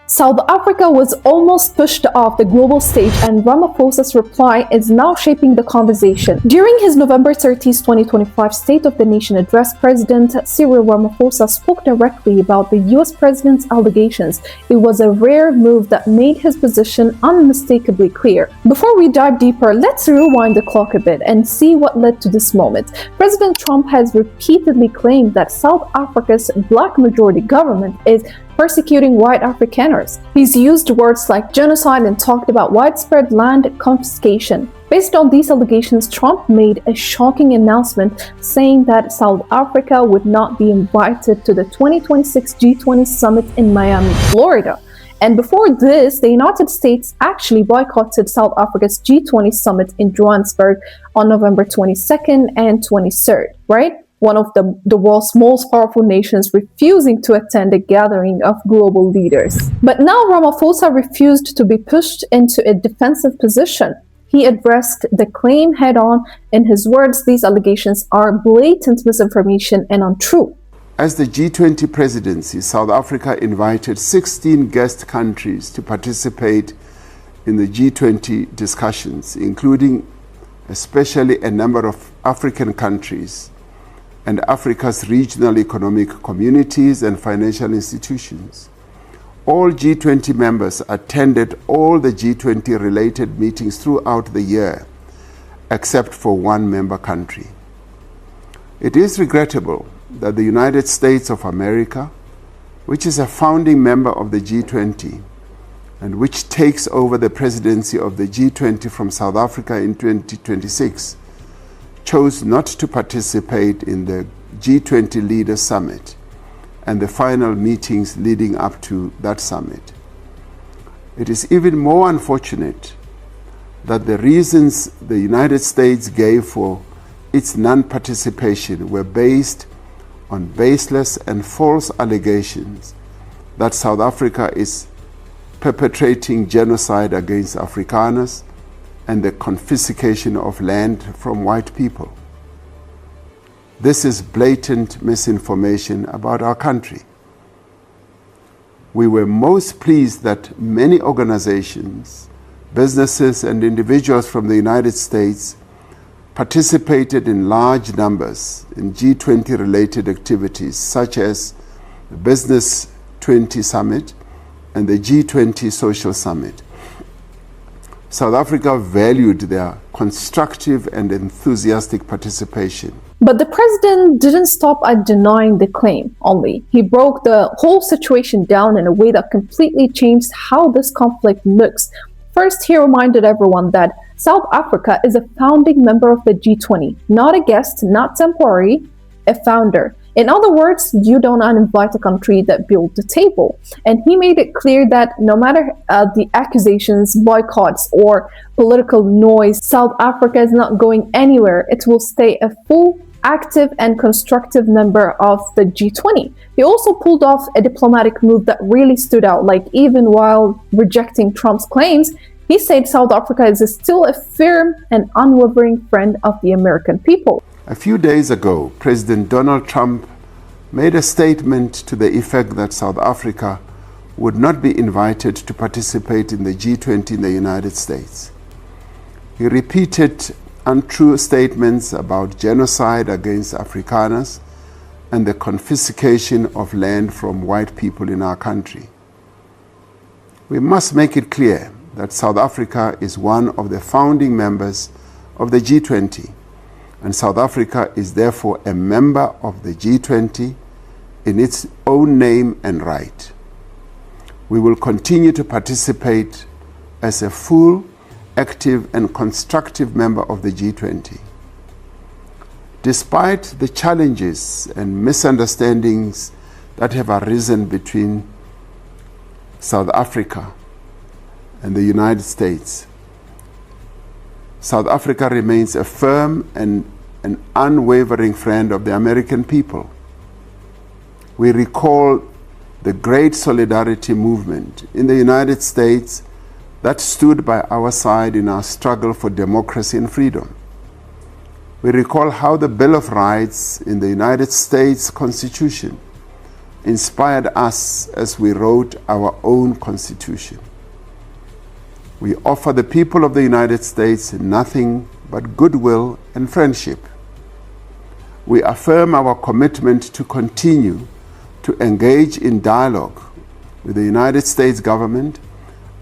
South Africa was almost pushed off the global stage, and Ramaphosa's reply is now shaping the conversation. During his November 30, 2025 State of the Nation address, President Cyril Ramaphosa spoke directly about the US president's allegations. It was a rare move that made his position unmistakably clear. Before we dive deeper, let's rewind the clock a bit and see what led to this moment. President Trump has repeatedly claimed that South Africa's black majority government is persecuting white Afrikaners. He's used words like genocide and talked about widespread land confiscation. Based on these allegations, Trump made a shocking announcement saying that South Africa would not be invited to the 2026 G20 summit in Miami, Florida. And before this, the United States actually boycotted South Africa's G20 summit in Johannesburg on November 22nd and 23rd, right? One of the world's most powerful nations refusing to attend a gathering of global leaders. But now Ramaphosa refused to be pushed into a defensive position. He addressed the claim head-on. In his words, these allegations are blatant misinformation and untrue. As the G20 presidency, South Africa invited 16 guest countries to participate in the G20 discussions, including especially a number of African countries and Africa's regional economic communities and financial institutions. All G20 members attended all the G20 related meetings throughout the year, except for one member country. It is regrettable that the United States of America, which is a founding member of the G20 and which takes over the presidency of the G20 from South Africa in 2026, chose not to participate in the G20 Leaders Summit and the final meetings leading up to that summit. It is even more unfortunate that the reasons the United States gave for its non-participation were based on baseless and false allegations that South Africa is perpetrating genocide against Afrikaners and the confiscation of land from white people. This is blatant misinformation about our country. We were most pleased that many organizations, businesses, and individuals from the United States participated in large numbers in G20 related activities such as the Business 20 Summit and the G20 Social Summit. South Africa valued their constructive and enthusiastic participation. But the president didn't stop at denying the claim only. He broke the whole situation down in a way that completely changed how this conflict looks. First, he reminded everyone that South Africa is a founding member of the G20, not a guest, not temporary, a founder. In other words, you don't uninvite a country that built the table. And he made it clear that no matter the accusations, boycotts, or political noise, South Africa is not going anywhere. It will stay a full, active, and constructive member of the G20. He also pulled off a diplomatic move that really stood out. Like, even while rejecting Trump's claims, he said South Africa is still a firm and unwavering friend of the American people. A few days ago, President Donald Trump made a statement to the effect that South Africa would not be invited to participate in the G20 in the United States. He repeated untrue statements about genocide against Afrikaners and the confiscation of land from white people in our country. We must make it clear that South Africa is one of the founding members of the G20, and South Africa is therefore a member of the G20 in its own name and right. We will continue to participate as a full, active, and constructive member of the G20. Despite the challenges and misunderstandings that have arisen between South Africa and the United States, South Africa remains a firm and an unwavering friend of the American people. We recall the great solidarity movement in the United States that stood by our side in our struggle for democracy and freedom. We recall how the Bill of Rights in the United States Constitution inspired us as we wrote our own constitution. We offer the people of the United States nothing but goodwill and friendship. We affirm our commitment to continue to engage in dialogue with the United States government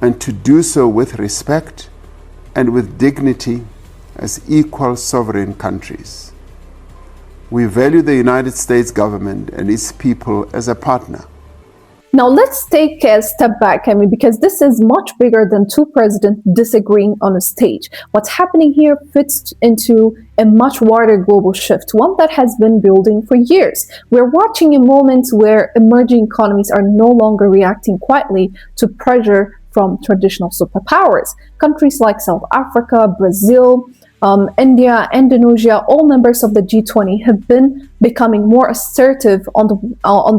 and to do so with respect and with dignity as equal sovereign countries. We value the United States government and its people as a partner. Now let's take a step back, because this is much bigger than two presidents disagreeing on a stage. What's happening here fits into a much wider global shift, one that has been building for years. We're watching a moment where emerging economies are no longer reacting quietly to pressure from traditional superpowers. Countries like South Africa, Brazil, India, Indonesia, all members of the G20 have been becoming more assertive on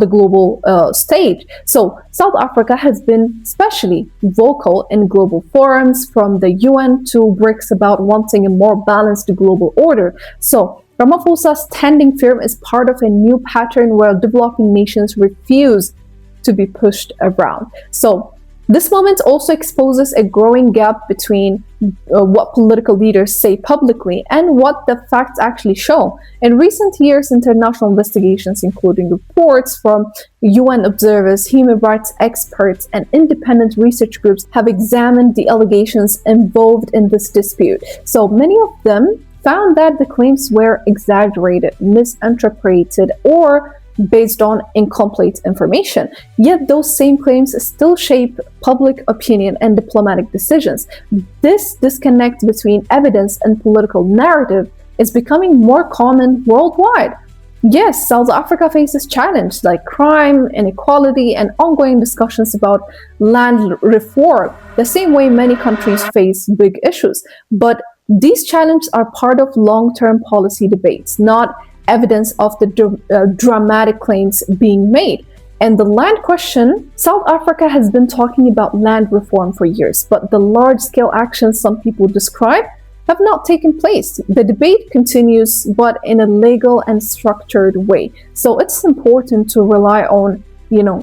the global stage. So South Africa has been especially vocal in global forums, from the UN to BRICS, about wanting a more balanced global order. So Ramaphosa standing firm is part of a new pattern where developing nations refuse to be pushed around. So this moment also exposes a growing gap between what political leaders say publicly and what the facts actually show. In recent years, international investigations, including reports from UN observers, human rights experts, and independent research groups, have examined the allegations involved in this dispute. So many of them found that the claims were exaggerated, misinterpreted, or based on incomplete information. Yet those same claims still shape public opinion and diplomatic decisions. This disconnect between evidence and political narrative is becoming more common worldwide. Yes, South Africa faces challenges like crime, inequality, and ongoing discussions about land reform, the same way many countries face big issues. But these challenges are part of long-term policy debates, not evidence of the dramatic claims being made. And the land question, South Africa has been talking about land reform for years, but the large-scale actions some people describe have not taken place. The debate continues, but in a legal and structured way. So it's important to rely on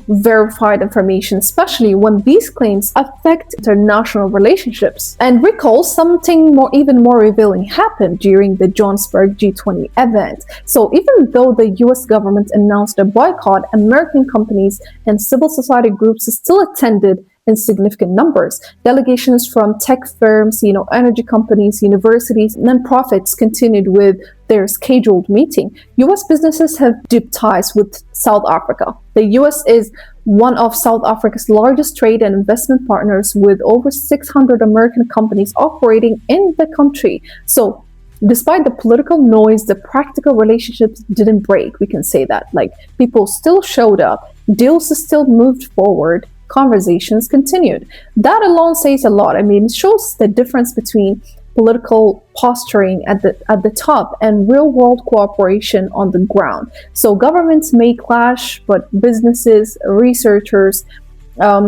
verified information, especially when these claims affect international relationships. And recall something even more revealing happened during the Johannesburg G20 event. So even though the US government announced a boycott, American companies and civil society groups still attended in significant numbers. Delegations from tech firms, energy companies, universities, nonprofits continued with their scheduled meeting. US businesses have deep ties with South Africa. The US is one of South Africa's largest trade and investment partners, with over 600 American companies operating in the country. So despite the political noise, the practical relationships didn't break. We can say that. People still showed up, deals still moved forward, conversations continued. That alone says a lot. It shows the difference between political posturing at the top and real-world cooperation on the ground. So governments may clash, but businesses, researchers,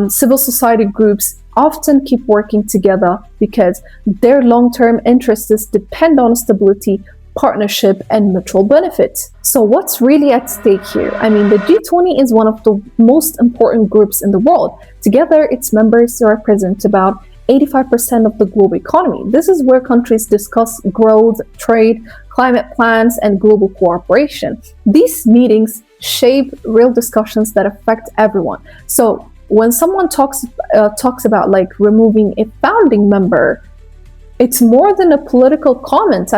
civil society groups often keep working together because their long-term interests depend on stability, partnership, and mutual benefit. So what's really at stake here? The G20 is one of the most important groups in the world. Together, its members represent about 85% of the global economy. This is where countries discuss growth, trade, climate plans, and global cooperation. These meetings shape real discussions that affect everyone. So when someone talks about removing a founding member, it's more than a political comment.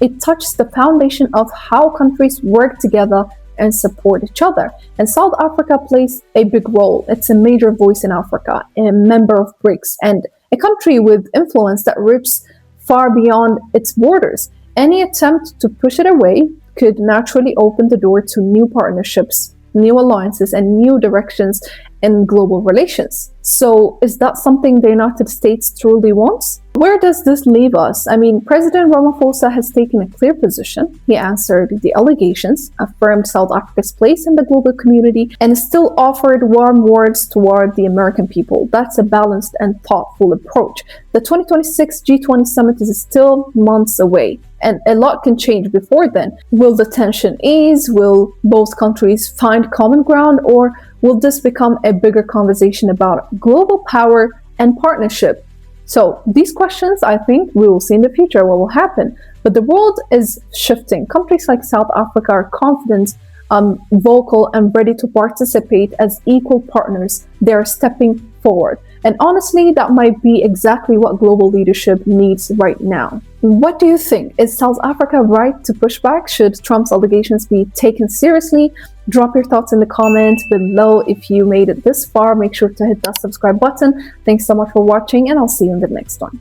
It touches the foundation of how countries work together and support each other. And South Africa plays a big role. It's a major voice in Africa, a member of BRICS, and a country with influence that reaches far beyond its borders. Any attempt to push it away could naturally open the door to new partnerships, new alliances, and new directions in global relations. So is that something the United States truly wants? Where does this leave us? President Ramaphosa has taken a clear position. He answered the allegations, affirmed South Africa's place in the global community, and still offered warm words toward the American people. That's a balanced and thoughtful approach. The 2026 G20 summit is still months away, and a lot can change before then. Will the tension ease? Will both countries find common ground? Or will this become a bigger conversation about global power and partnership? So these questions, I think we will see in the future what will happen. But the world is shifting. Countries like South Africa are confident, vocal, and ready to participate as equal partners. They are stepping forward. And honestly, that might be exactly what global leadership needs right now. What do you think? Is South Africa right to push back? Should Trump's allegations be taken seriously? Drop your thoughts in the comments below. If you made it this far, make sure to hit that subscribe button. Thanks so much for watching, and I'll see you in the next one.